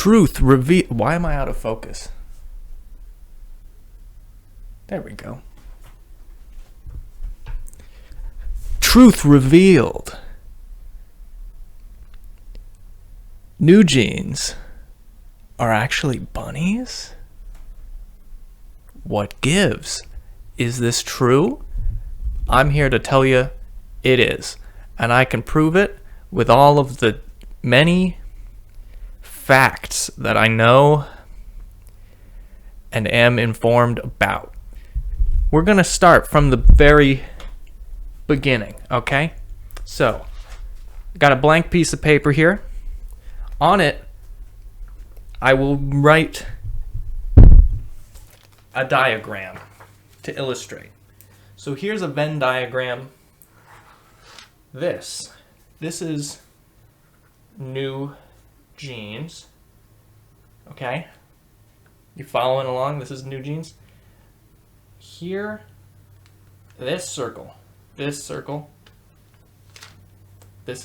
Truth reveal. Why am I out of focus? There we go. Truth revealed. NewJeans are actually bunnies? What gives? Is this true? I'm here to tell you it is. And I can prove it with all of the many facts that I know and am informed about. We're going to start from the very beginning, okay? So, got a blank piece of paper here. On it, I will write a diagram to illustrate. So here's a Venn diagram. This is NewJeans. Okay? You following along? This is NewJeans. Here, this circle, this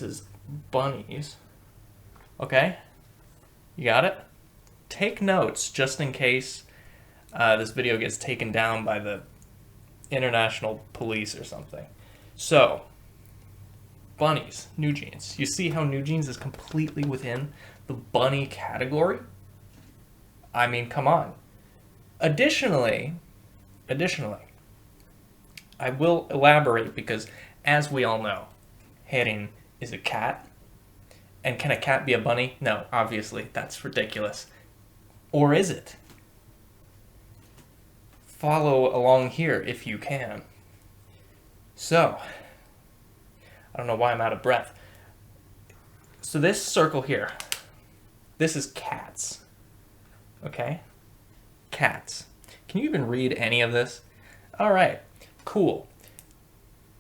is bunnies. Okay? You got it? Take notes just in case this video gets taken down by the international police or something. So, bunnies, NewJeans. You see how NewJeans is completely within the bunny category? I mean, come on. Additionally, I will elaborate because, as we all know, Heron is a cat. And can a cat be a bunny? No, obviously, that's ridiculous. Or is it? Follow along here if you can. So, I don't know why I'm out of breath. So this circle here, this is cats. Okay? Cats. Can you even read any of this? All right, cool.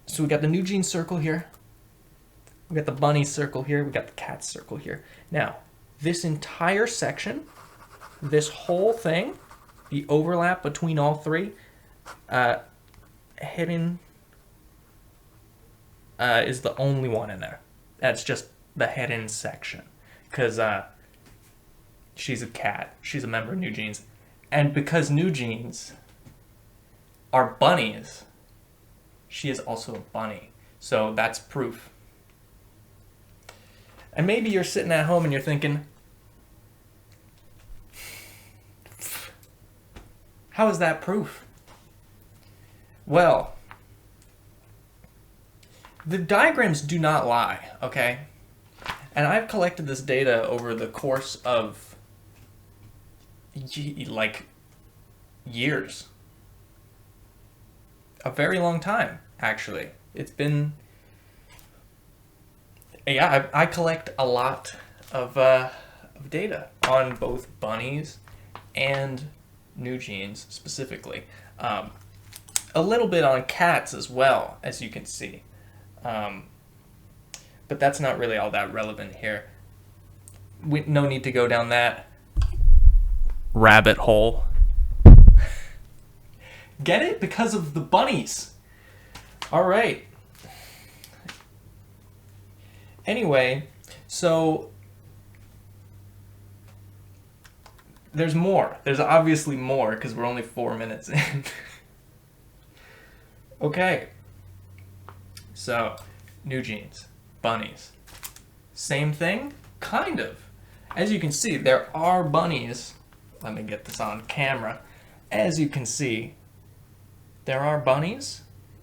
So we got the NewJeans circle here. We got the bunny circle here. We got the cat circle here. Now, this entire section, this whole thing, the overlap between all three, Heron is the only one in there. That's just the Heron section. Because she's a cat. She's a member of NewJeans. And because NewJeans are bunnies, she is also a bunny. So that's proof. And maybe you're sitting at home and you're thinking, how is that proof? Well, the diagrams do not lie, okay? And I've collected this data over the course of like years. A very long time, actually. It's been... Yeah, I collect a lot of data on both bunnies and NewJeans specifically. A little bit on cats as well, as you can see. But that's not really all that relevant here. No need to go down that rabbit hole. Get it? Because of the bunnies. All right. Anyway, so there's more. There's obviously more because we're only 4 minutes in. Okay. So, NewJeans, bunnies. Same thing? Kind of. As you can see, there are bunnies. Let me get this on camera. As you can see, there are bunnies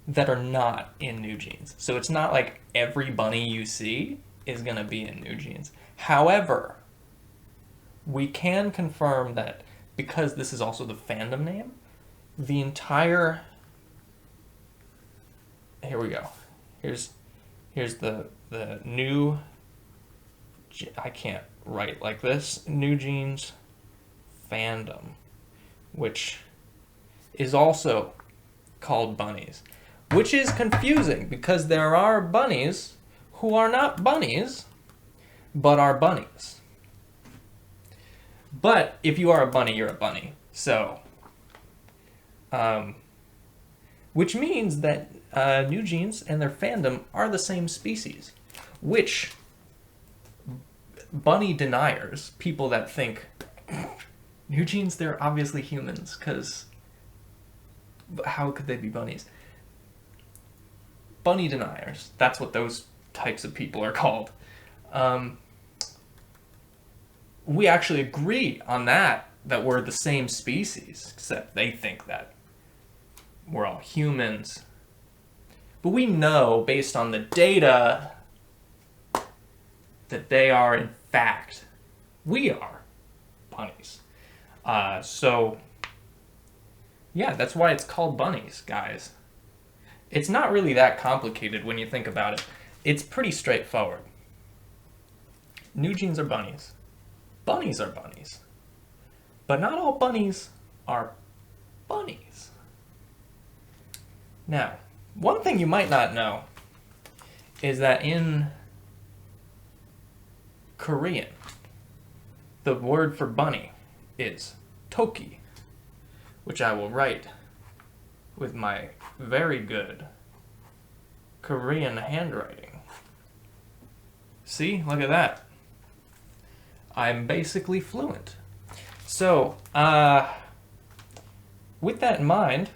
that are not in NewJeans. So it's not like every bunny you see is going to be in NewJeans. However, we can confirm that because this is also the fandom name, the entire... Here we go. Here's the new... I can't write like this. NewJeans fandom, which is also called bunnies. Which is confusing because there are bunnies who are not bunnies, but are bunnies. But if you are a bunny, you're a bunny. So, which means that NewJeans and their fandom are the same species, which bunny deniers, people that think NewJeans, they're obviously humans, because how could they be bunnies? Bunny deniers, that's what those types of people are called. We actually agree on that we're the same species, except they think that we're all humans. But we know, based on the data, that they are, in fact, we are bunnies. So, yeah, that's why it's called bunnies, guys. It's not really that complicated when you think about it. It's pretty straightforward. NewJeans are bunnies. Bunnies are bunnies. But not all bunnies are bunnies. Now, one thing you might not know is that in Korean, the word for bunny is toki, which I will write with my very good Korean handwriting. See, look at that. I'm basically fluent. So, with that in mind,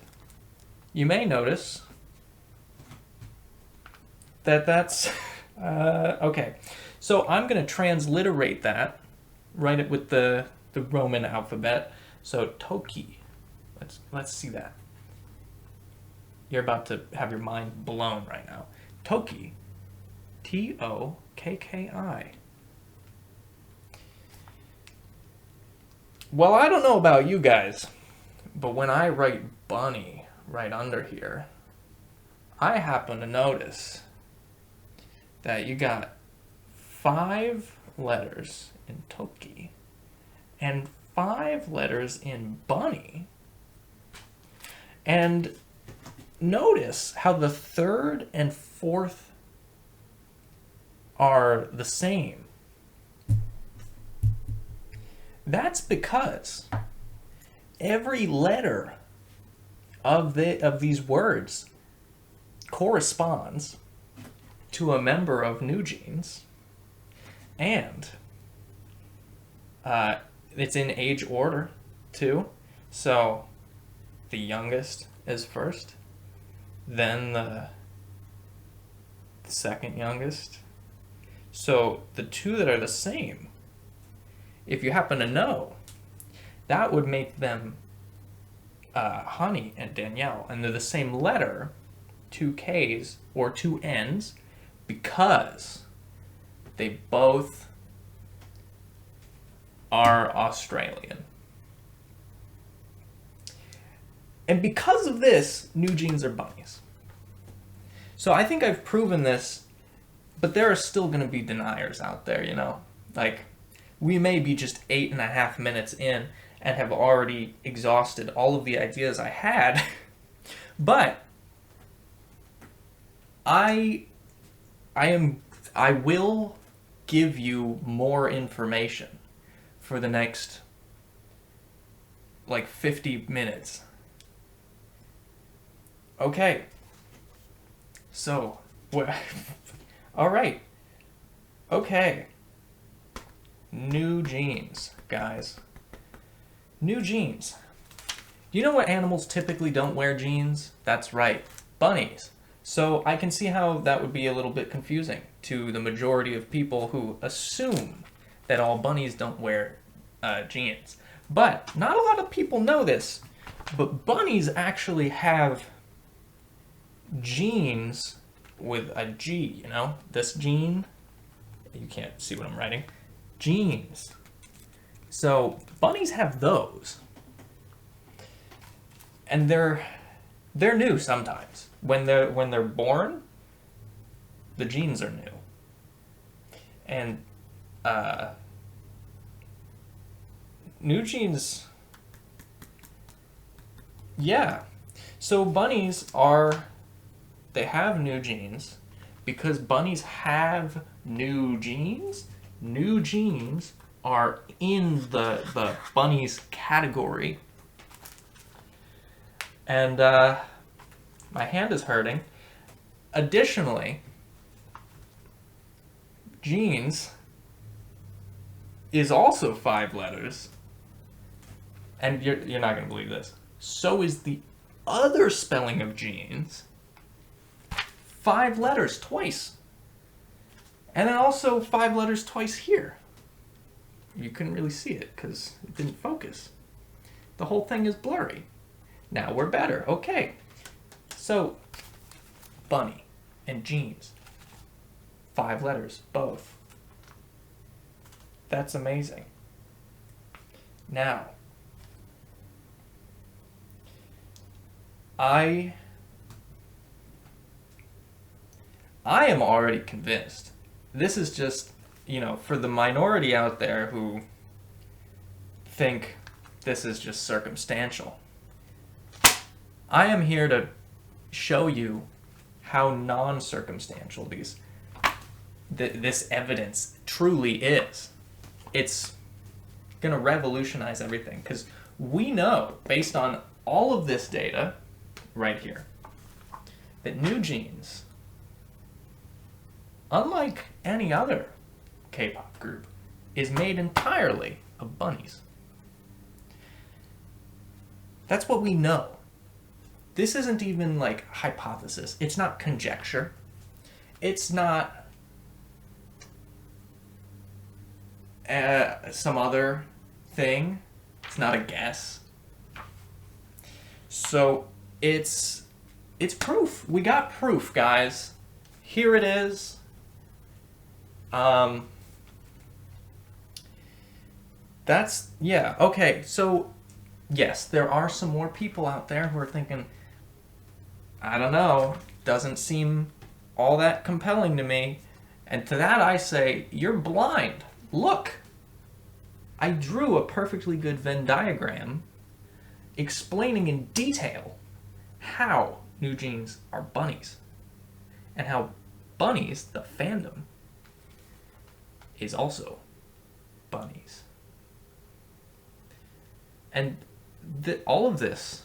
you may notice that that's, okay. So I'm going to transliterate that, write it with the Roman alphabet. So toki, let's see that. You're about to have your mind blown right now. Toki, T-O-K-K-I. Well, I don't know about you guys, but when I write bunny right under here, I happen to notice that you got 5 letters in toki and 5 letters in bunny. And notice how the 3rd and 4th are the same. That's because every letter of these words corresponds to a member of NewJeans, and it's in age order too. So the youngest is first, then the second youngest. So the 2 that are the same, if you happen to know, that would make them Honey and Danielle, and they're the same letter, 2 Ks or 2 Ns, because they both are Australian. And because of this, NewJeans are bunnies. So I think I've proven this, but there are still going to be deniers out there, you know? Like, we may be just 8.5 minutes in and have already exhausted all of the ideas I had, but I will give you more information for the next, like, 50 minutes. Okay. So, all right. Okay. NewJeans, guys. NewJeans. Do you know what animals typically don't wear jeans? That's right, bunnies. So I can see how that would be a little bit confusing to the majority of people who assume that all bunnies don't wear jeans. But not a lot of people know this, but bunnies actually have genes with a G, you know? This gene, you can't see what I'm writing. Genes. So bunnies have those. And they're new sometimes. When they're born, the genes are new. And NewJeans, yeah. So bunnies they have new genes because bunnies have new genes. New genes are in the bunnies category. And my hand is hurting. Additionally, genes is also 5 letters. And you're not going to believe this. So is the other spelling of jeans. 5 letters twice. And then also 5 letters twice here. You couldn't really see it because it didn't focus. The whole thing is blurry. Now we're better. Okay. So, bunny and jeans. 5 letters, both. That's amazing. Now, I am already convinced. This is just, for the minority out there who think this is just circumstantial. I am here to show you how non-circumstantial this evidence truly is. It's going to revolutionize everything because we know, based on all of this data right here, that NewJeans, unlike any other K-pop group, is made entirely of bunnies. That's what we know. This isn't even like hypothesis. It's not conjecture. It's not some other thing. It's not a guess. So it's proof. We got proof, guys. Here it is. Okay, so yes, there are some more people out there who are thinking, I don't know, doesn't seem all that compelling to me. And to that I say, you're blind. Look, I drew a perfectly good Venn diagram explaining in detail how NewJeans are bunnies and how bunnies, the fandom, is also bunnies. And all of this,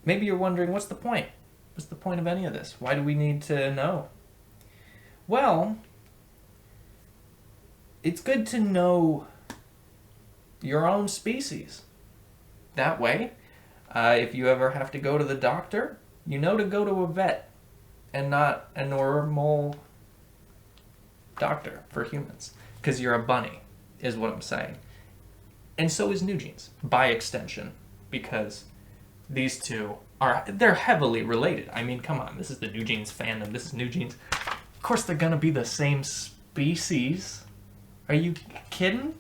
maybe you're wondering, what's the point? What's the point of any of this? Why do we need to know? Well, it's good to know your own species. That way, if you ever have to go to the doctor, you know to go to a vet and not a normal doctor for humans. Because you're a bunny, is what I'm saying. And so is NewJeans, by extension, because these two they're heavily related. I mean, come on, this is the NewJeans fandom, this is NewJeans. Of course they're gonna be the same species. Are you kidding?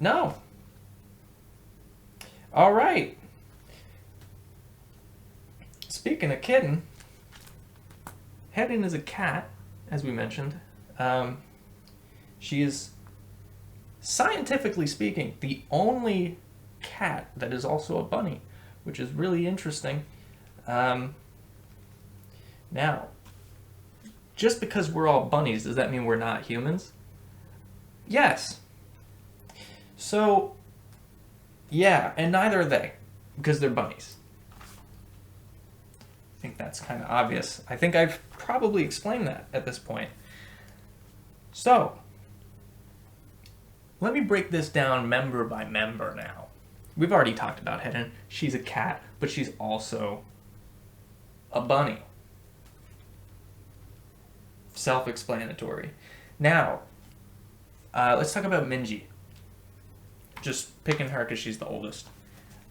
No. All right. Speaking of kidding, Hedin is a cat, as we mentioned. She is, scientifically speaking, the only cat that is also a bunny, which is really interesting. Now, just because we're all bunnies, does that mean we're not humans? Yes. So, yeah, and neither are they, because they're bunnies. I think that's kind of obvious. I think I've probably explained that at this point. So, let me break this down member by member now. We've already talked about Hedin. She's a cat, but she's also a bunny. Self-explanatory. Now, let's talk about Minji. Just picking her because she's the oldest.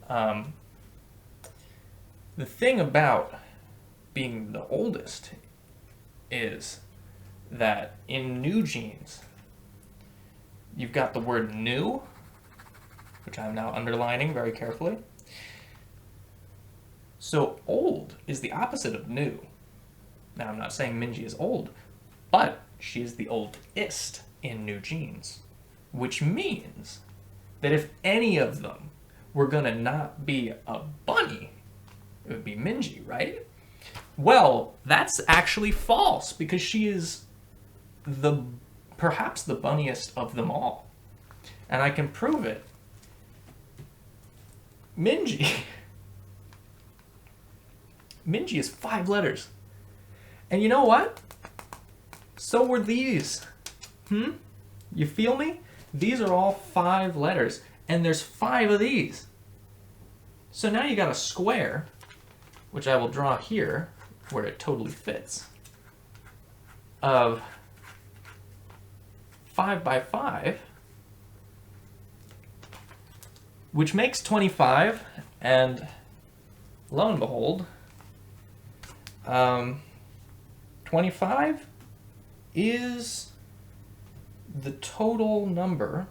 The thing about being the oldest is that in NewJeans, you've got the word new, which I'm now underlining very carefully. So old is the opposite of new. Now, I'm not saying Minji is old, but she is the oldest in NewJeans, which means that if any of them were gonna not be a bunny, it would be Minji, right? Well, that's actually false, because she is perhaps the bunniest of them all. And I can prove it. Minji is 5 letters. And you know what? So were these. You feel me? These are all 5 letters, and there's 5 of these. So now you got a square, which I will draw here, where it totally fits, of 5 by 5, which makes 25, and lo and behold, 25 is the total number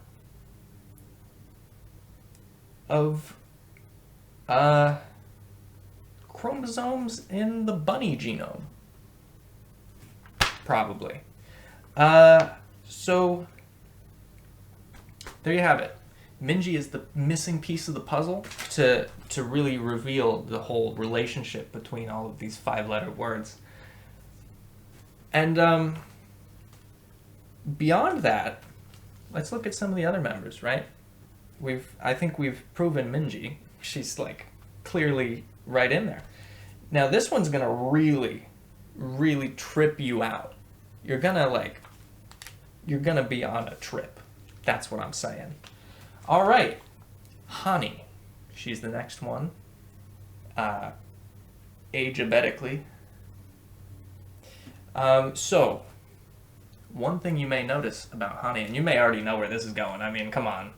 of chromosomes in the bunny genome. Probably. So there you have it. Minji is the missing piece of the puzzle to really reveal the whole relationship between all of these 5-letter words. And beyond that, let's look at some of the other members, right? I think we've proven Minji. She's like clearly right in there. Now this one's gonna really, really trip you out. You're gonna be on a trip. That's what I'm saying. All right, Hani. She's the next one. Age-abetically. So, one thing you may notice about Hani, and you may already know where this is going. I mean, come on.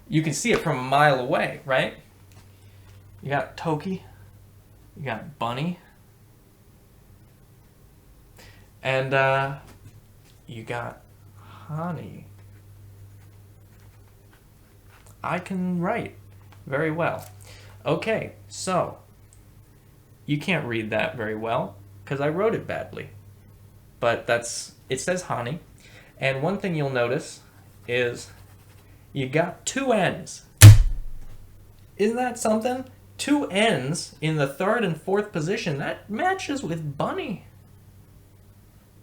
You can see it from a mile away, right? You got Toki. You got Bunny. And, you got Hani. I can write very well. Okay, so you can't read that very well because I wrote it badly. But it says Hani. And one thing you'll notice is you got 2 N's. Isn't that something? 2 N's in the 3rd and 4th position. That matches with Bunny.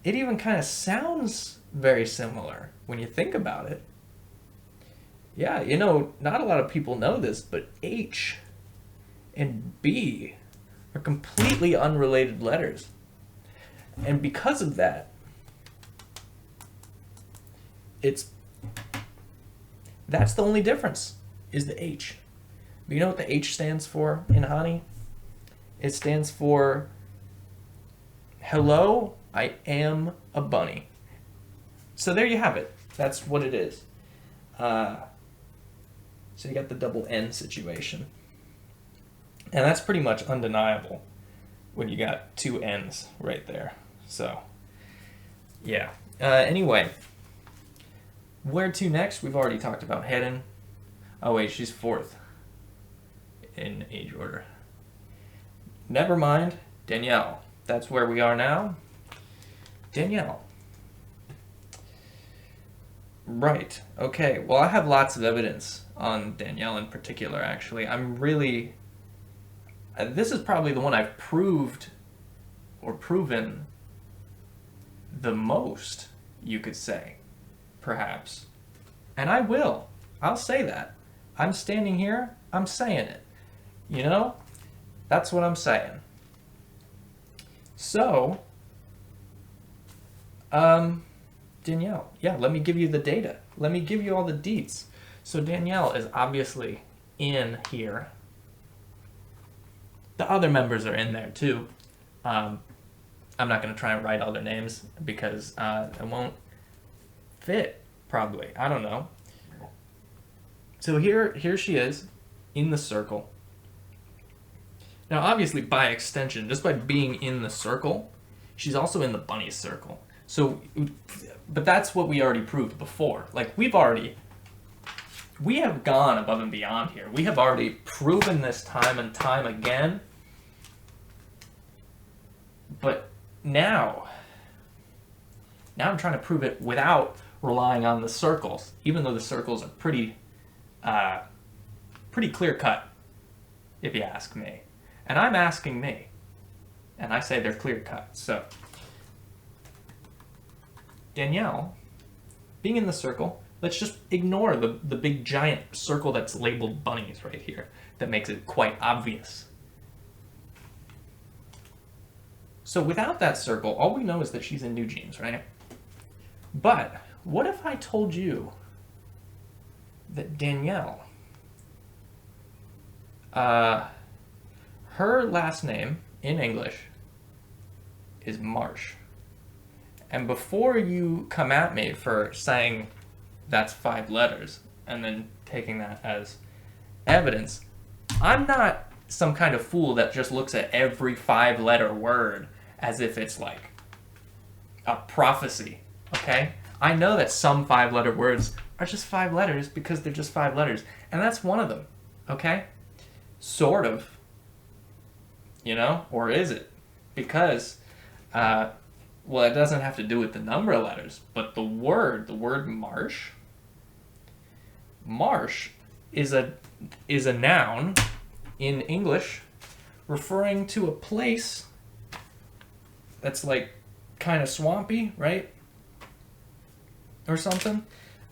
It even kind of sounds very similar when you think about it. Yeah, you know, not a lot of people know this, but H and B are completely unrelated letters. And because of that, that's the only difference, is the H. But you know what the H stands for in Hani? It stands for, hello, I am a bunny. So there you have it. That's what it is. So you got the double N situation. And that's pretty much undeniable when you got 2 N's right there. So, yeah. Anyway, where to next? We've already talked about Heren. Oh wait, she's 4th in age order. Never mind, Danielle. That's where we are now. Danielle. Right. Okay. Well, I have lots of evidence on Danielle in particular, actually. I'm really... this is probably the one I've proved or proven the most, you could say, perhaps. And I will. I'll say that. I'm standing here, I'm saying it. You know? That's what I'm saying. So, Danielle, yeah, let me give you the data. Let me give you all the deets. So Danielle is obviously in here. The other members are in there too. I'm not going to try and write all their names because it won't fit, probably. I don't know. So here she is in the circle. Now, obviously, by extension, just by being in the circle, she's also in the bunny circle. So, but that's what we already proved before. Like, we have gone above and beyond here. We have already proven this time and time again. But now I'm trying to prove it without relying on the circles, even though the circles are pretty clear cut, if you ask me. And I'm asking me, and I say they're clear cut. So Danielle, being in the circle, let's just ignore the big giant circle that's labeled bunnies right here. That makes it quite obvious. So without that circle, all we know is that she's in NewJeans, right? But what if I told you that Danielle, her last name in English is Marsh? And before you come at me for saying that's 5 letters and then taking that as evidence, I'm not some kind of fool that just looks at every 5-letter word as if it's like a prophecy, okay? I know that some 5-letter words are just 5 letters because they're just 5 letters, and that's one of them, okay? Sort of, you know, or is it? Because, well, it doesn't have to do with the number of letters, but the word marsh, marsh is a noun in English referring to a place that's like kind of swampy, right? Or something.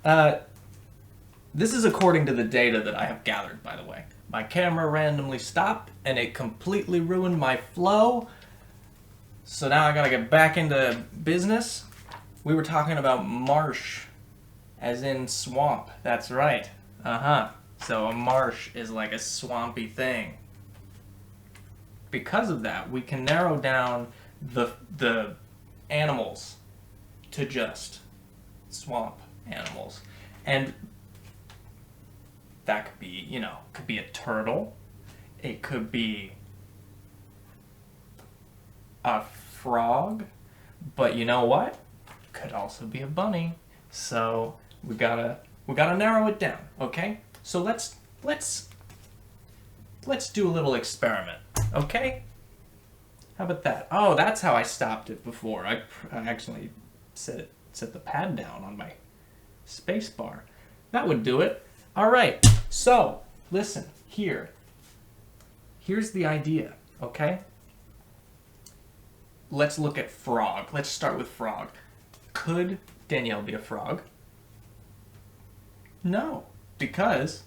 This is according to the data that I have gathered, by the way. My camera randomly stopped and it completely ruined my flow. So now I gotta get back into business. We were talking about marsh, as in swamp. That's right. So a marsh is like a swampy thing. Because of that, we can narrow down the animals to just swamp animals. And that could be, you know, could be a turtle. It could be a frog. But you know what? Could also be a bunny. So we gotta narrow it down, okay? So let's do a little experiment, okay? How about that? Oh, that's how I stopped it before. I actually set the pad down on my space bar. That would do it. All right. So listen here. Here's the idea, okay? Let's look at frog. Let's start with frog. Could Danielle be a frog? No, because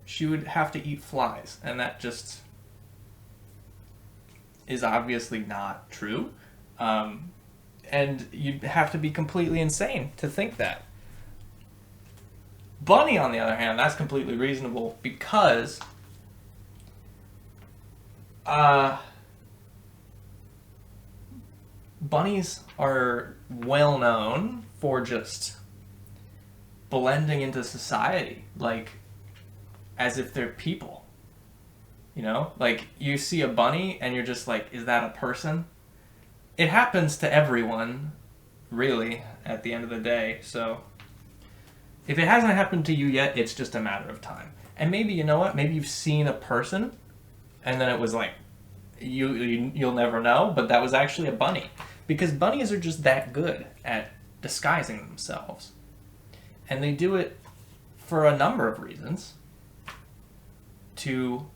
she would have to eat flies, and that just is obviously not true. And you'd have to be completely insane to think that. Bunny, on the other hand, that's completely reasonable because bunnies are well known for just blending into society, like as if they're people. You know, like you see a bunny and you're just like, is that a person? It happens to everyone, really, at the end of the day. So if it hasn't happened to you yet, it's just a matter of time. And maybe, you know what? Maybe you've seen a person and then it was like, you'll never know, but that was actually a bunny. Because bunnies are just that good at disguising themselves. And they do it for a number of reasons. To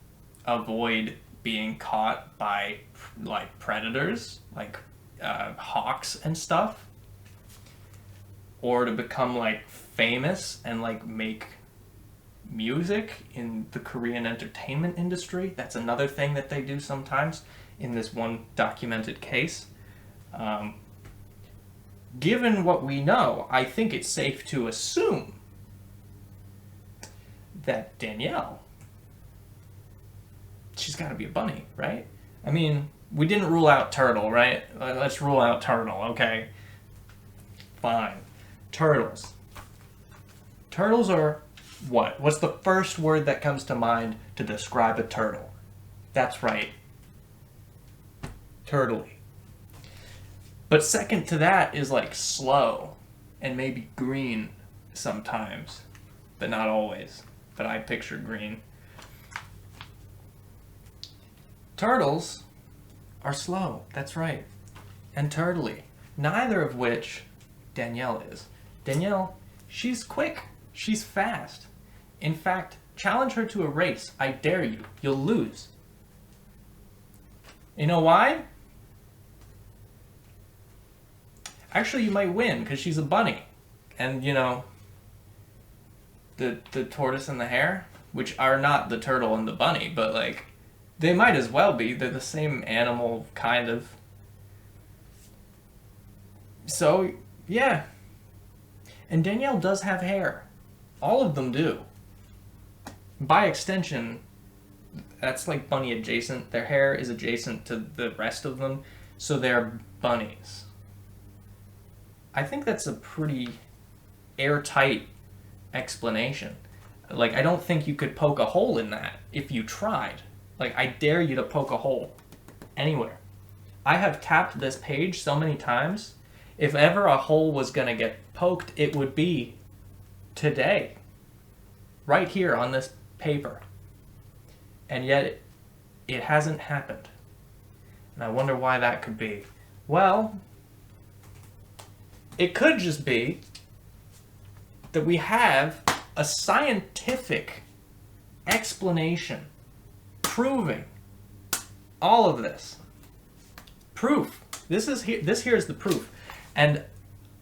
avoid being caught by like predators, like hawks and stuff. Or to become like famous and like make music in the Korean entertainment industry. That's another thing that they do sometimes in this one documented case. Given what we know, I think it's safe to assume that Danielle, she's got to be a bunny, right? I mean, we didn't rule out turtle, right? Let's rule out turtle, okay? Fine. Turtles. Turtles are what? What's the first word that comes to mind to describe a turtle? That's right. Turtley. But second to that is like slow and maybe green sometimes, but not always. But I picture green. Turtles are slow, that's right, and turtley, neither of which Danielle is. Danielle, she's quick, she's fast. In fact, challenge her to a race, I dare you, you'll lose. You know why? Actually, you might win, because she's a bunny. And, you know, the tortoise and the hare, which are not the turtle and the bunny, but, like, they might as well be. They're the same animal, kind of. So, Yeah. And Danielle does have hair. All of them do. By extension, that's like bunny adjacent. Their hair is adjacent to the rest of them, so they're bunnies. I think that's a pretty airtight explanation. Like, I don't think you could poke a hole in that if you tried. Like, I dare you to poke a hole anywhere. I have tapped this page so many times. If ever a hole was going to get poked, it would be today. Right here on this paper. And yet, it hasn't happened. And I wonder why that could be. Well, it could just be that we have a scientific explanation proving all of this. Proof. This here is the proof. And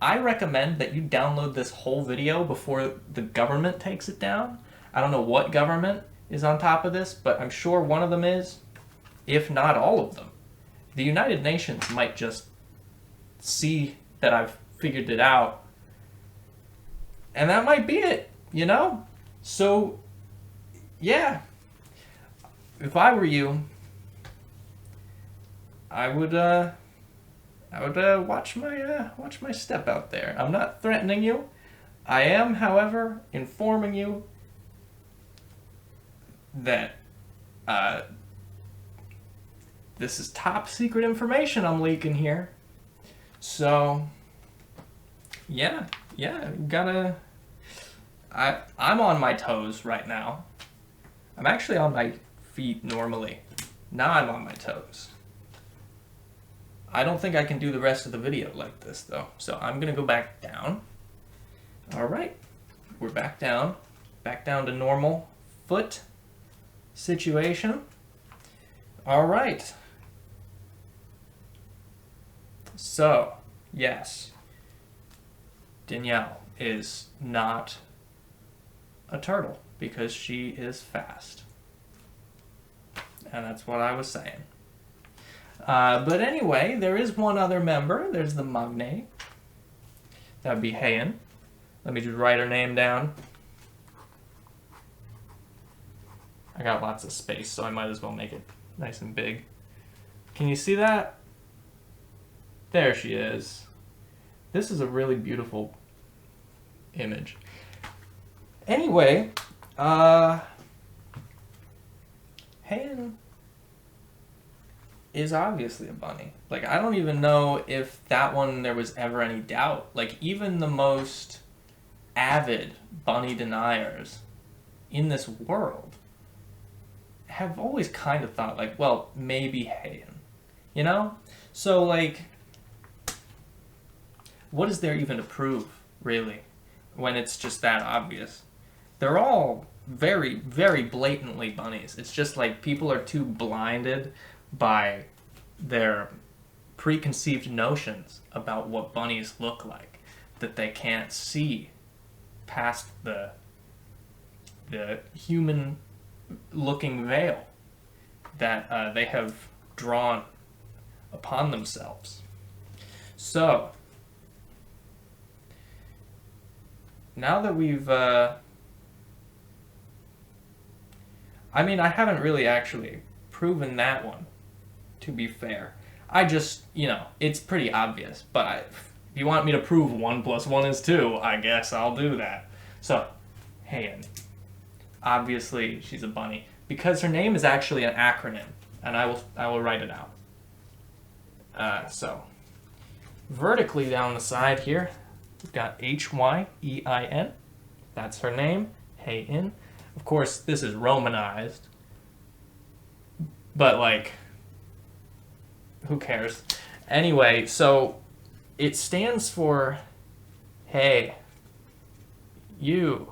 I recommend that you download this whole video before the government takes it down. I don't know what government is on top of this, but I'm sure one of them is, if not all of them. The United Nations might just see that I've figured it out, and that might be it, you know? So, yeah. If I were you, I would watch my step out there. I'm not threatening you. I am, however, informing you that this is top secret information I'm leaking here. So, yeah, gotta. I'm on my toes right now. I'm actually on my feet normally. Now I'm on my toes. I don't think I can do the rest of the video like this though. So I'm gonna go back down. All right, we're back down to normal foot situation. All right. So, yes, Danielle is not a turtle because she is fast. And that's what I was saying. But anyway, there is one other member. There's the magne. That would be Hayen. Let me just write her name down. I got lots of space, so I might as well make it nice and big. Can you see that? There she is. This is a really beautiful image. Anyway, Hayen is obviously a bunny. Like, I don't even know if that one there was ever any doubt. Like, even the most avid bunny deniers in this world have always kind of thought, like, well, maybe Hayen. You know? So, like, what is there even to prove, really, when it's just that obvious? They're all very, very blatantly bunnies. It's just like people are too blinded by their preconceived notions about what bunnies look like that they can't see past the human-looking veil that they have drawn upon themselves. So, now that we've I mean, I haven't really actually proven that one, to be fair. I just, you know, it's pretty obvious. But if you want me to prove 1 + 1 is 2, I guess I'll do that. So, Hayen. Obviously, she's a bunny. Because her name is actually an acronym. And I will write it out. So, vertically down the side here, we've got H-Y-E-I-N. That's her name, Hayen. Of course, this is Romanized, but, like, who cares? Anyway, so it stands for, hey, you,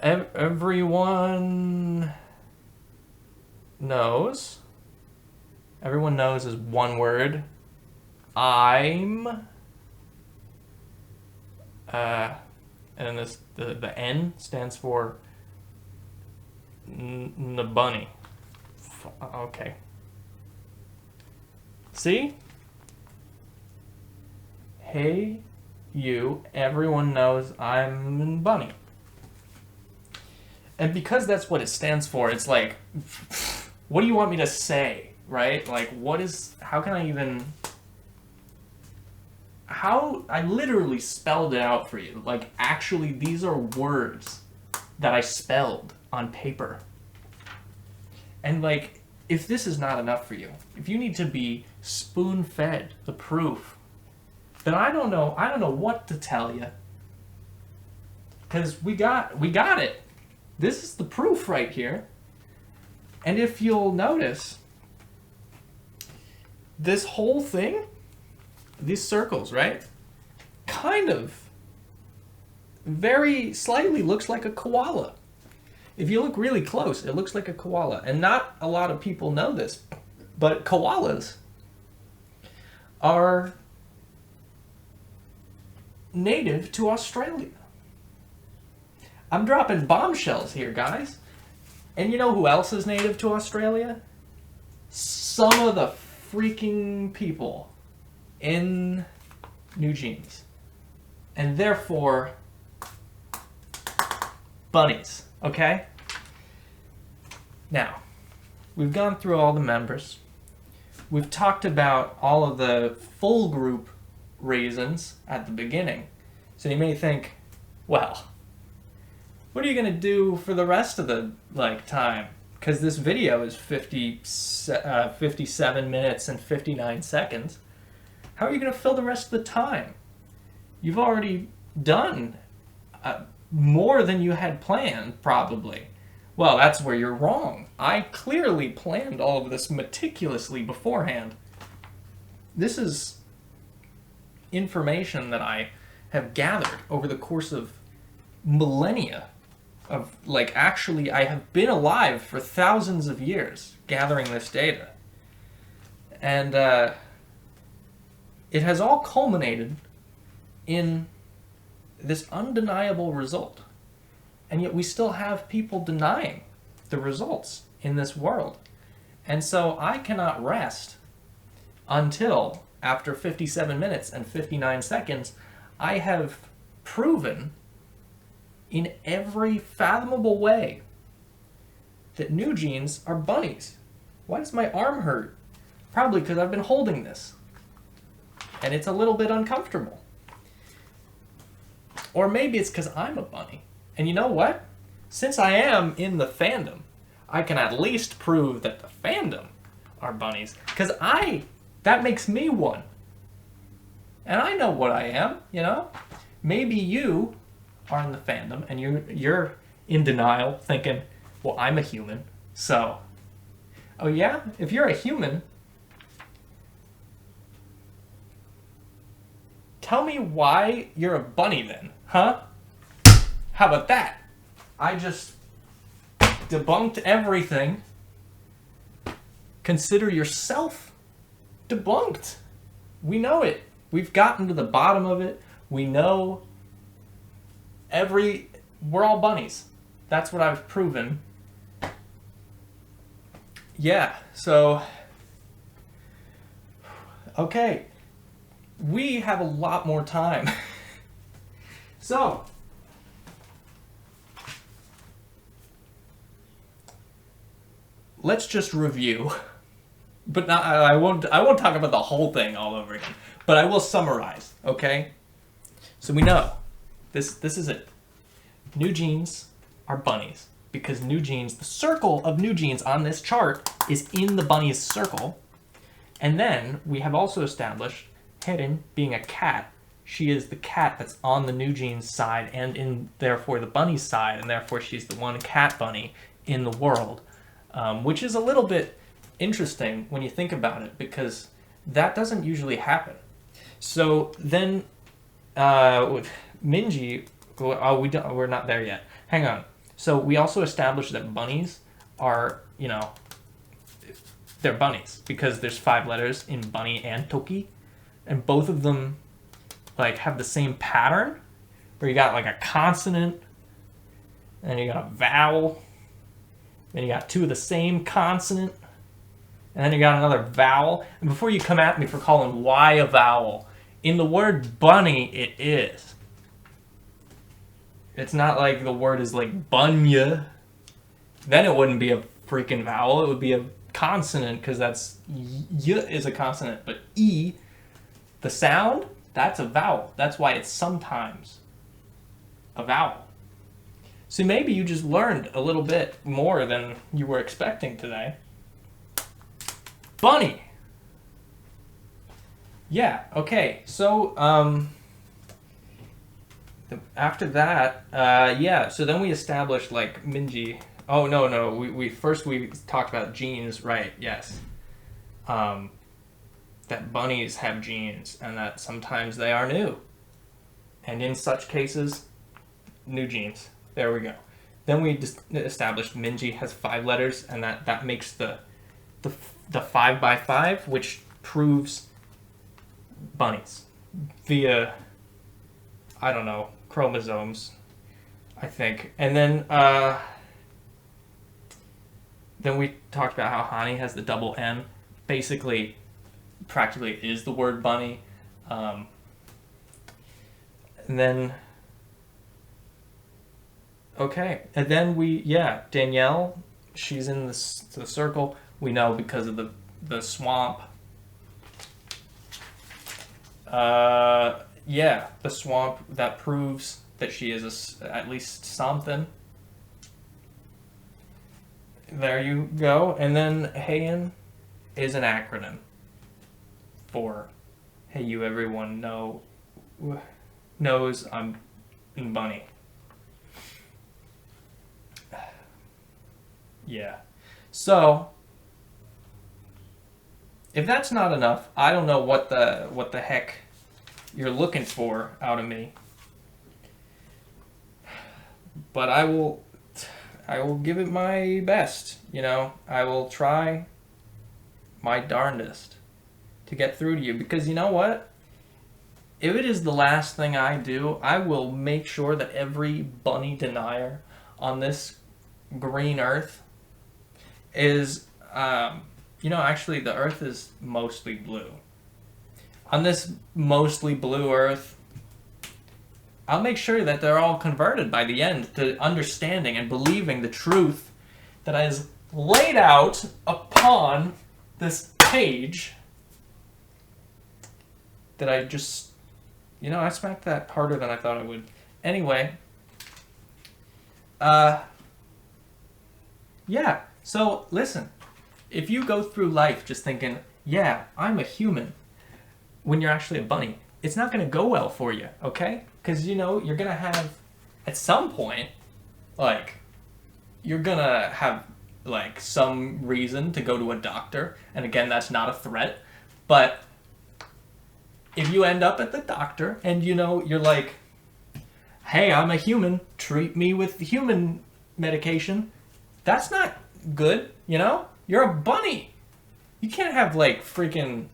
everyone knows. Everyone knows is one word. I'm. And then the N stands for bunny. Okay. See? Hey, you. Everyone knows I'm bunny. And because that's what it stands for, it's like, what do you want me to say, right? Like, how can I even... I literally spelled it out for you. Like, actually, these are words that I spelled on paper. And, like, if this is not enough for you, if you need to be spoon-fed the proof, then I don't know what to tell you. Because we got it. This is the proof right here. And if you'll notice, this whole thing, these circles, right? Kind of very slightly looks like a koala. If you look really close, it looks like a koala. And not a lot of people know this, but koalas are native to Australia. I'm dropping bombshells here, guys. And you know who else is native to Australia? Some of the freaking people in NewJeans. And therefore, bunnies, okay? Now, we've gone through all the members. We've talked about all of the full group reasons at the beginning. So you may think, well, what are you going to do for the rest of the time? Because this video is 57 minutes and 59 seconds. How are you going to fill the rest of the time? You've already done more than you had planned, probably. Well, that's where you're wrong. I clearly planned all of this meticulously beforehand. This is information that I have gathered over the course of millennia. Actually, I have been alive for thousands of years gathering this data. And it has all culminated in this undeniable result. And yet we still have people denying the results in this world. And so I cannot rest until, after 57 minutes and 59 seconds, I have proven in every fathomable way that NewJeans are bunnies. Why does my arm hurt? Probably because I've been holding this. And it's a little bit uncomfortable. Or maybe it's because I'm a bunny. And you know what? Since I am in the fandom, I can at least prove that the fandom are bunnies. Because that makes me one. And I know what I am, you know? Maybe you are in the fandom and you're in denial, thinking, well, I'm a human, so... Oh yeah? If you're a human, tell me why you're a bunny then, huh? How about that? I just debunked everything. Consider yourself debunked. We know it. We've gotten to the bottom of it. We know we're all bunnies. That's what I've proven. Yeah, so, okay. We have a lot more time. So, let's just review. But not, I won't talk about the whole thing all over again. But I will summarize, okay? So we know this is it. NewJeans are bunnies because NewJeans, the circle of NewJeans on this chart is in the bunny's circle. And then we have also established Hidden being a cat. She is the cat that's on the NewJeans side and therefore the bunny's side, and therefore she's the one cat bunny in the world, which is a little bit interesting when you think about it because that doesn't usually happen. So then Minji, we're not there yet. Hang on. So we also established that bunnies are, they're bunnies because there's 5 letters in bunny and toki, and both of them have the same pattern where you got a consonant and you got a vowel Then you got two of the same consonant. And then you got another vowel. And before you come at me for calling Y a vowel, in the word bunny, it is. It's not like the word is like bunya. Then it wouldn't be a freaking vowel. It would be a consonant because that's y is a consonant. But E, the sound, that's a vowel. That's why it's sometimes a vowel. So maybe you just learned a little bit more than you were expecting today. Bunny. Yeah, okay. So, after that, yeah, so then we established, like, Minji. Oh, no, we first talked about genes, right, yes. That bunnies have genes, and that sometimes they are new. And in such cases, NewJeans. There we go. Then we established Minji has 5 letters, and that makes the 5 by 5, which proves bunnies via, I don't know, chromosomes, I think. And then we talked about how Hani has the double N. Basically, practically is the word bunny. And then, okay. And then Danielle, she's in the circle. We know because of the swamp. Yeah, the swamp, that proves that she is at least something. There you go. And then Heian is an acronym for hey, you everyone knows I'm in bunny. Yeah. So if that's not enough, I don't know what the heck you're looking for out of me. But I will give it my best, you know. I will try my darndest to get through to you, because you know what? If it is the last thing I do, I will make sure that every bunny denier on this green earth is you know, actually, the Earth is mostly blue. On this mostly blue Earth, I'll make sure that they're all converted by the end to understanding and believing the truth that is laid out upon this page that I just, you know, I smacked that harder than I thought I would. Anyway, yeah, so listen. If you go through life just thinking, yeah, I'm a human, when you're actually a bunny, it's not going to go well for you, okay? Because, you know, you're going to have, at some point, like, you're going to have, like, some reason to go to a doctor. And again, that's not a threat. But if you end up at the doctor and, you know, you're like, hey, I'm a human, treat me with human medication, that's not good, you know? You're a bunny. You can't have, like, freaking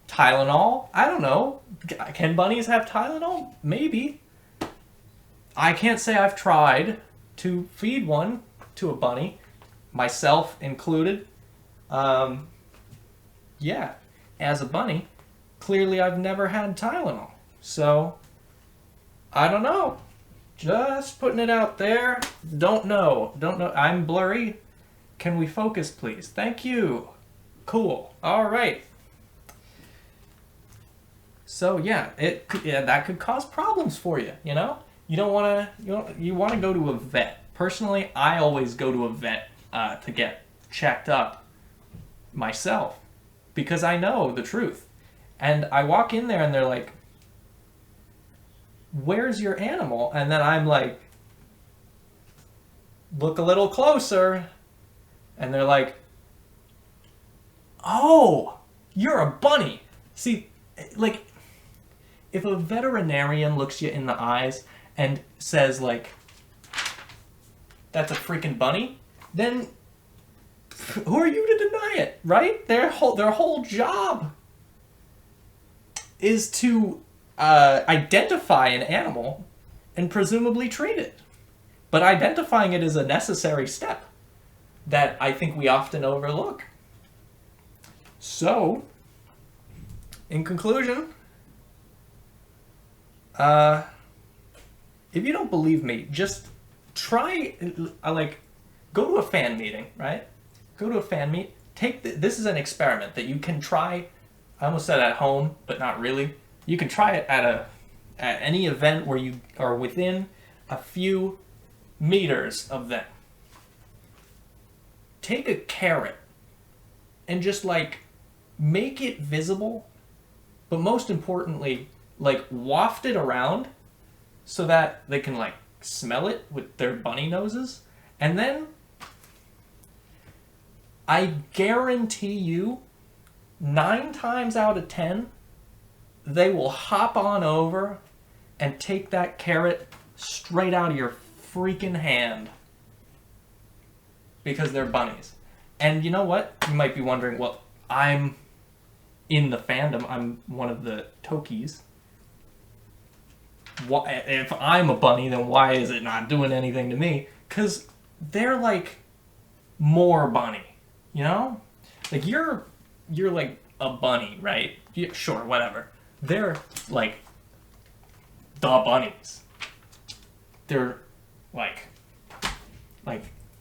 Tylenol. I don't know. Can bunnies have Tylenol? Maybe. I can't say I've tried to feed one to a bunny, myself included. Yeah, as a bunny, clearly I've never had Tylenol. So, I don't know. Just putting it out there. Don't know. I'm blurry. Can we focus, please? Thank you. Cool. All right. So yeah, that could cause problems for you. You know, you want to go to a vet. Personally, I always go to a vet to get checked up myself because I know the truth. And I walk in there and they're like, "Where's your animal?" And then I'm like, "Look a little closer." And they're like, "Oh, you're a bunny." See, like, if a veterinarian looks you in the eyes and says, like, "That's a freaking bunny," then who are you to deny it, right? Their whole job is to identify an animal and presumably treat it. But identifying it is a necessary step that I think we often overlook. So, in conclusion, if you don't believe me, just try, go to a fan meeting, right? Go to a fan meet. This is an experiment that you can try. I almost said at home, but not really. You can try it at any event where you are within a few meters of them. Take a carrot and just make it visible, but most importantly, waft it around so that they can smell it with their bunny noses. And then I guarantee you 9 times out of 10 they will hop on over and take that carrot straight out of your freaking hand because they're bunnies. And you know what? You might be wondering, well, I'm in the fandom. I'm one of the Tokis. If I'm a bunny, then why is it not doing anything to me? Because they're more bunny, you know? You're a bunny, right? Yeah, sure, whatever. They're the bunnies. They're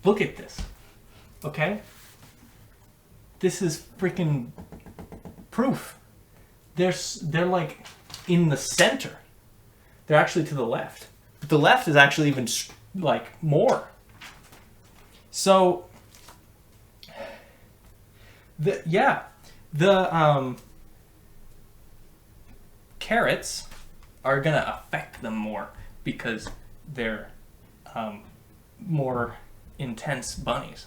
look at this, okay? This is freaking proof. They're in the center. They're actually to the left. The left is actually even more. So the carrots are gonna affect them more because they're more intense bunnies.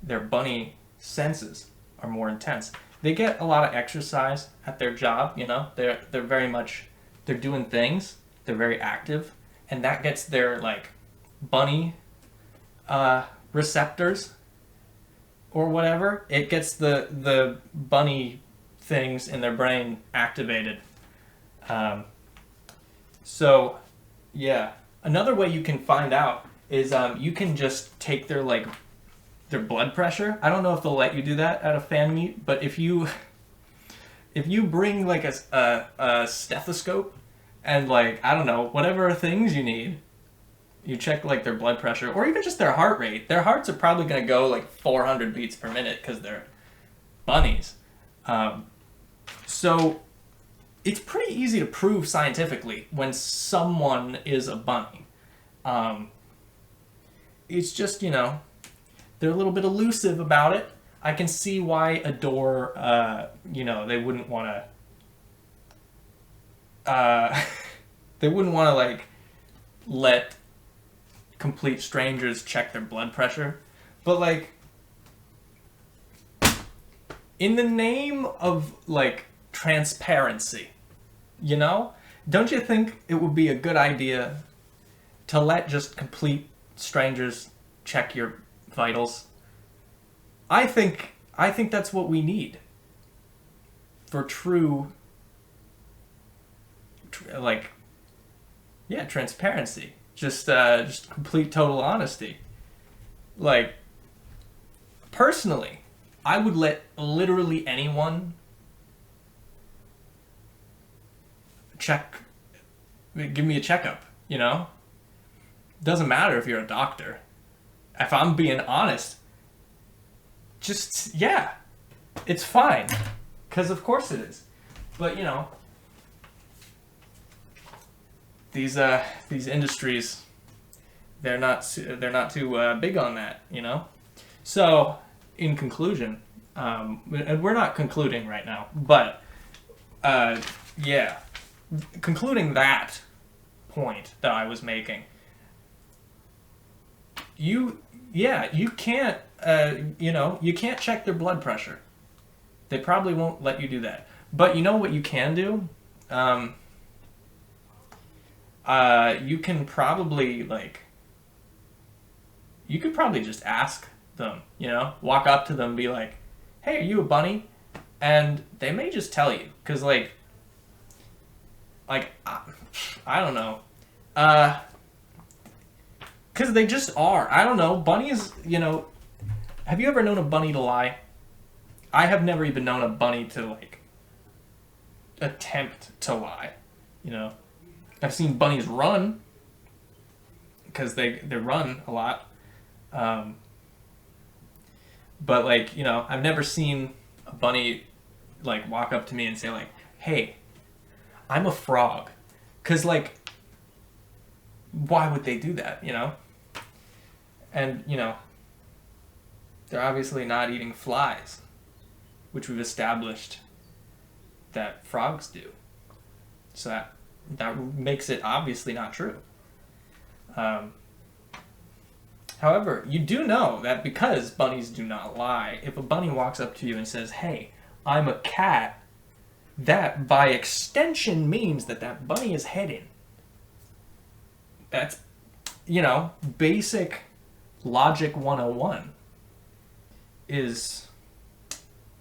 Their bunny senses are more intense. They get a lot of exercise at their job, you know. They're very much, they're doing things. They're very active, and that gets their bunny receptors or whatever. It gets the bunny things in their brain activated. So yeah, another way you can find out is you can just take their blood pressure. I don't know if they'll let you do that at a fan meet, but if you bring a stethoscope and I don't know, whatever things you need, you check their blood pressure or even just their heart rate. Their hearts are probably going to go 400 beats per minute because they're bunnies. So it's pretty easy to prove scientifically when someone is a bunny. It's just, they're a little bit elusive about it. I can see why a door, they wouldn't want to, let complete strangers check their blood pressure. But in the name of transparency, don't you think it would be a good idea to let just complete strangers check your vitals? I think that's what we need for true transparency. Just complete total honesty. Personally, I would let literally anyone give me a checkup, Doesn't matter if you're a doctor. If I'm being honest, it's fine. Because of course it is. But, these industries, they're not too big on that, So, in conclusion, and we're not concluding right now, but concluding that point that I was making, you can't you can't check their blood pressure. They probably won't let you do that. But you know what you can do? You can probably you could probably just ask them, walk up to them and be like, hey, are you a bunny? And they may just tell you, because I don't know. Because they just are. I don't know. Bunnies, you know, have you ever known a bunny to lie? I have never even known a bunny to, like, attempt to lie, you know? I've seen bunnies run, because they run a lot. But, like, you know, I've never seen a bunny, like, walk up to me and say, like, hey, I'm a frog. Because, like, why would they do that, you know? And, you know, they're obviously not eating flies, which we've established that frogs do. So that makes it obviously not true. However, you do know that because bunnies do not lie, if a bunny walks up to you and says, hey, I'm a cat, that by extension means that that bunny is hidden. That's, you know, basic logic 101 is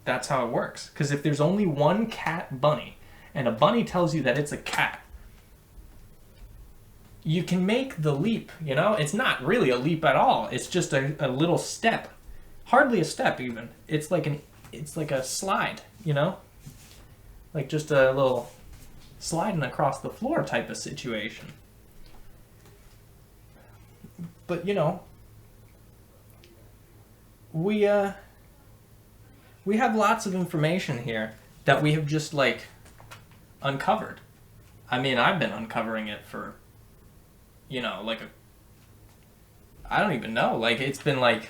that's how it works. Because if there's only one cat bunny and a bunny tells you that it's a cat, you can make the leap, you know? It's not really a leap at all. It's just a little step. Hardly a step even. It's like a slide, you know? Like just a little sliding across the floor type of situation. But, you know, we have lots of information here that we have just, like, uncovered. I mean, I've been uncovering it for, you know, like I don't even know. Like, it's been like,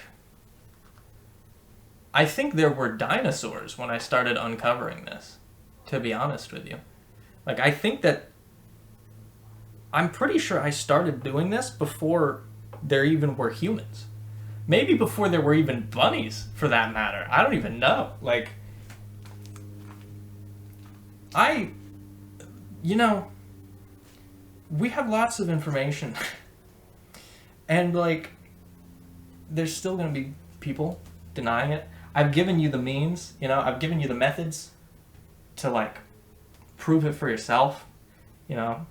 I think there were dinosaurs when I started uncovering this, to be honest with you. Like, I think that, I'm pretty sure I started doing this before there even were humans. Maybe before there were even bunnies, for that matter. I don't even know. Like, you know, we have lots of information. And, like, there's still going to be people denying it. I've given you the means, you know, I've given you the methods to, like, prove it for yourself, you know.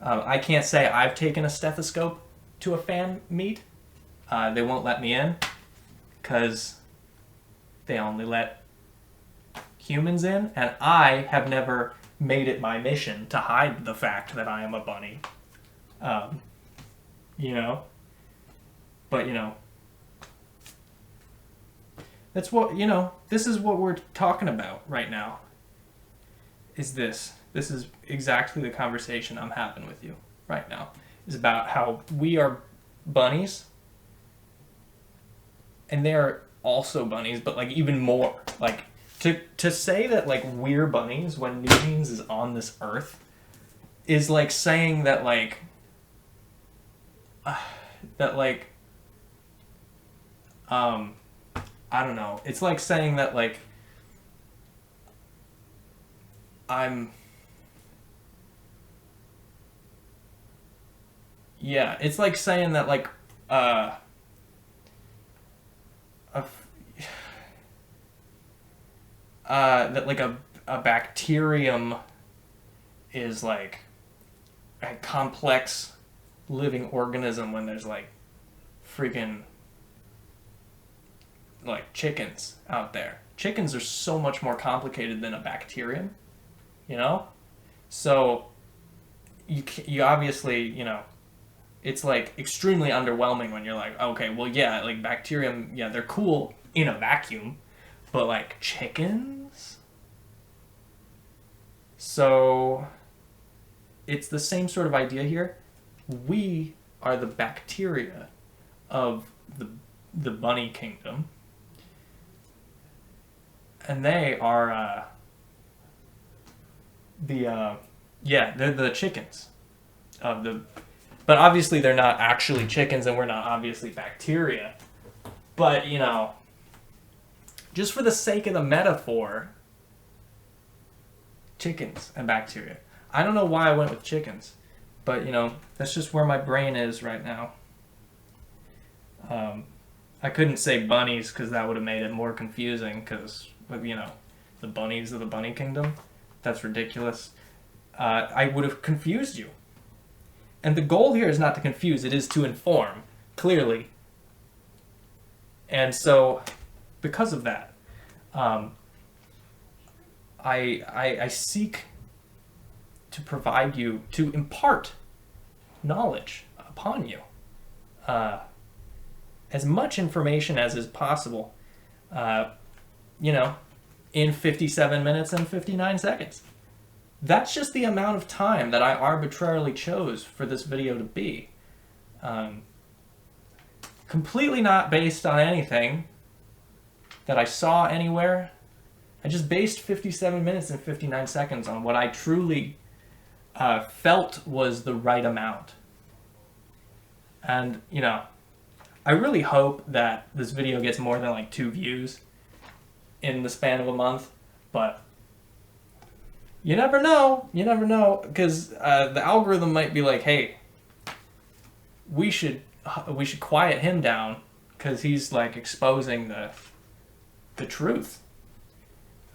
I can't say I've taken a stethoscope to a fan meet. They won't let me in because they only let humans in, and I have never made it my mission to hide the fact that I am a bunny. You know? But, you know, that's what, you know, this is what we're talking about right now. Is this. This is exactly the conversation I'm having with you right now. Is about how we are bunnies, and they are also bunnies, but, like, even more. Like, to say that, like, we're bunnies when NewJeans is on this earth is like saying that, like, I don't know. It's like saying that, like, yeah, it's like saying that, like, that, like, a bacterium is, like, a complex living organism when there's, like, freaking, like, chickens out there. Chickens are so much more complicated than a bacterium, you know? So, you obviously, you know, it's, like, extremely underwhelming when you're like, okay, well, yeah, like, bacterium, yeah, they're cool in a vacuum, but, like, chickens? So, it's the same sort of idea here. We are the bacteria of the bunny kingdom, and they are, they're the chickens of the... But obviously they're not actually chickens, and we're not obviously bacteria. But, you know, just for the sake of the metaphor, chickens and bacteria. I don't know why I went with chickens, but, you know, that's just where my brain is right now. I couldn't say bunnies because that would have made it more confusing because, you know, the bunnies of the bunny kingdom. That's ridiculous. I would have confused you. And the goal here is not to confuse, it is to inform. clearly. And so, because of that, I seek to provide you, to impart knowledge upon you. As much information as is possible, in 57 minutes and 59 seconds. That's just the amount of time that I arbitrarily chose for this video to be. Completely not based on anything that I saw anywhere. I just based 57 minutes and 59 seconds on what I truly felt was the right amount. And, I really hope that this video gets more than like 2 views in the span of a month, but you never know, because the algorithm might be like, hey, we should quiet him down because he's like exposing the truth.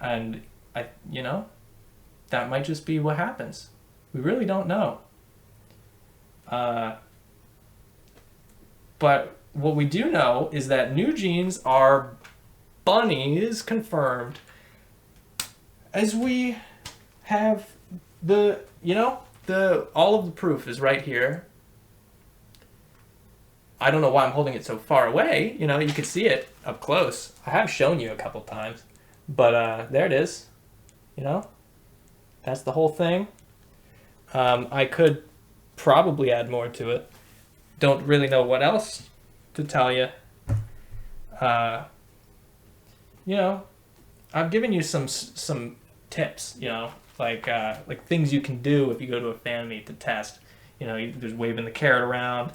And that might just be what happens. We really don't know. But what we do know is that NewJeans are bunnies confirmed, as we have all of the proof is right here. I don't know why I'm holding it so far away. You can see it up close. I have shown you a couple times, but there it is. That's the whole thing. I could probably add more to it. Don't really know what else to tell you. I've given you some tips, like things you can do if you go to a fan meet to test. There's waving the carrot around.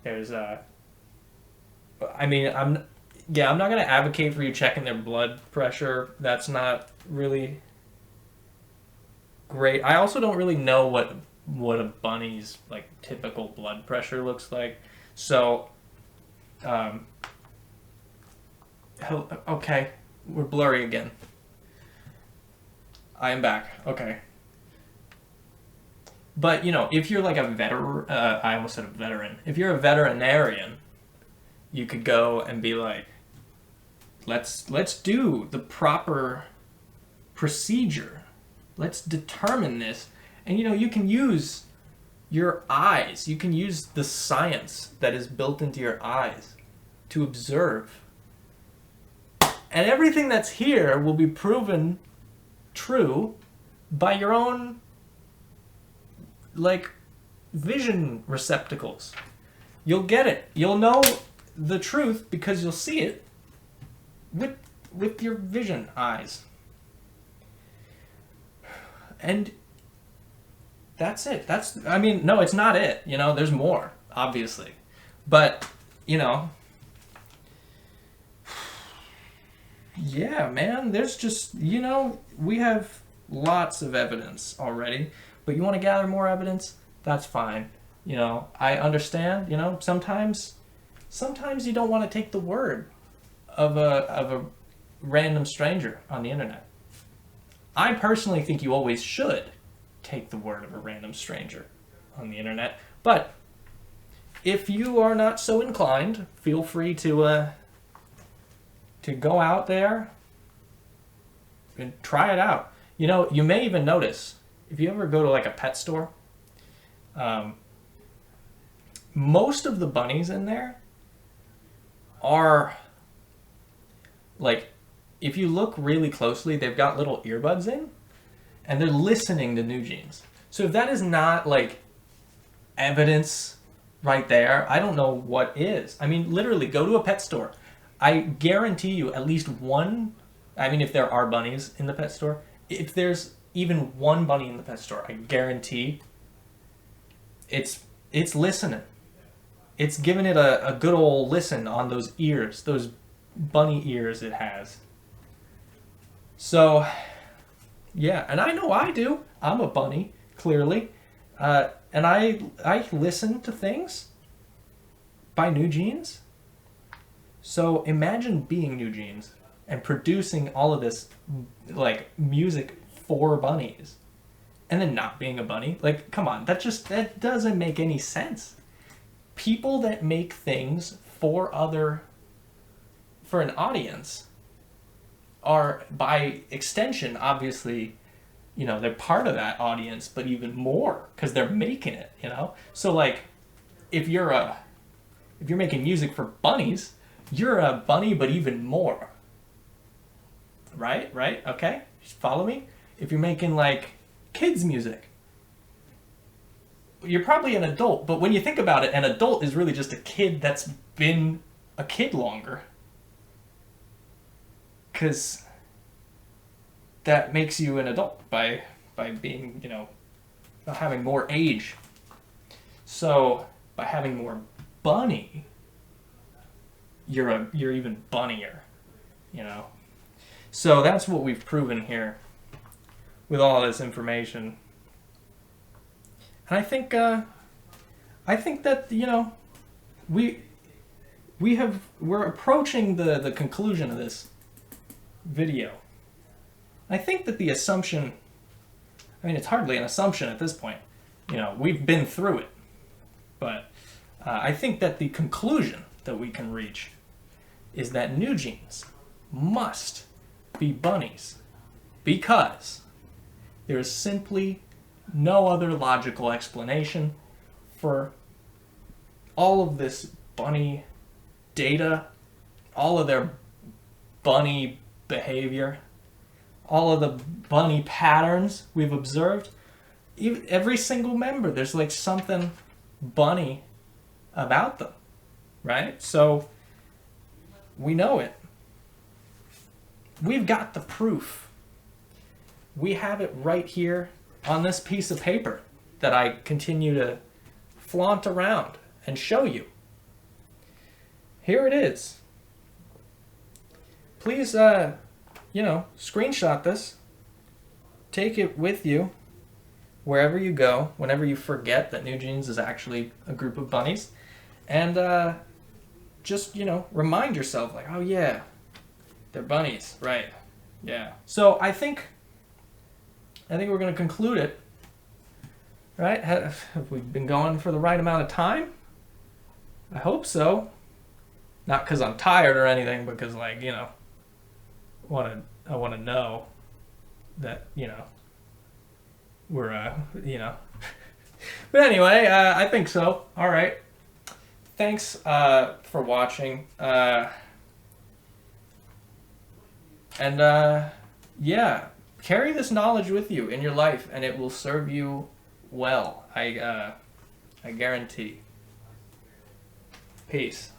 There's I'm not going to advocate for you checking their blood pressure. That's not really great. I also don't really know what a bunny's like typical blood pressure looks like. So okay, we're blurry again. I am back. Okay. But, if you're like a veteran, I almost said a veteran. If you're a veterinarian, you could go and be like, let's do the proper procedure. Let's determine this. And, you can use your eyes. You can use the science that is built into your eyes to observe. And everything that's here will be proven true by your own, vision receptacles. You'll get it. You'll know the truth because you'll see it with your vision eyes. And that's it. No, it's not it. There's more, obviously. But, yeah, man, there's just, we have lots of evidence already, but you want to gather more evidence? That's fine. I understand, sometimes you don't want to take the word of a random stranger on the internet. I personally think you always should take the word of a random stranger on the internet, but if you are not so inclined, feel free to go out there and try it out. You may even notice, if you ever go to like a pet store, most of the bunnies in there are if you look really closely, they've got little earbuds in and they're listening to NewJeans. So if that is not evidence right there, I don't know what is. Literally go to a pet store. I guarantee you at least one, if there are bunnies in the pet store, if there's even one bunny in the pet store, I guarantee it's listening. It's giving it a good old listen on those ears, those bunny ears it has. So, yeah, and I know I do. I'm a bunny, clearly. And I listen to things by NewJeans. So imagine being NewJeans and producing all of this music for bunnies and then not being a bunny. Come on, that doesn't make any sense. people that make things for an audience are, by extension, obviously, you know, they're part of that audience, but even more because they're making it, you know? So like, if you're making music for bunnies, you're a bunny, but even more. Right? Okay? Just follow me? If you're making like kids music, you're probably an adult, but when you think about it, an adult is really just a kid that's been a kid longer. Because that makes you an adult by being, you know, having more age. So by having more bunny, you're even bunnier, you know. So that's what we've proven here with all this information. And I think that, you know, we're approaching the conclusion of this video. I think that the assumption, I mean, it's hardly an assumption at this point. You know, we've been through it. But I think that the conclusion that we can reach is that NewJeans must be bunnies because there is simply no other logical explanation for all of this bunny data, all of their bunny behavior, all of the bunny patterns we've observed. Every single member, there's like something bunny about them, right? So we know it. We've got the proof. We have it right here on this piece of paper that I continue to flaunt around and show you. Here it is. Please, you know, screenshot this. Take it with you wherever you go, whenever you forget that NewJeans is actually a group of bunnies. And just, you know, remind yourself, like, oh yeah, they're bunnies, right? Yeah. So I think we're going to conclude it, right? Have we been going for the right amount of time? I hope so. Not because I'm tired or anything, because, like, you know, I want to know that, you know, we're, you know. But anyway, I think so. All right. Thanks for watching. Yeah, carry this knowledge with you in your life, and it will serve you well. I guarantee. Peace.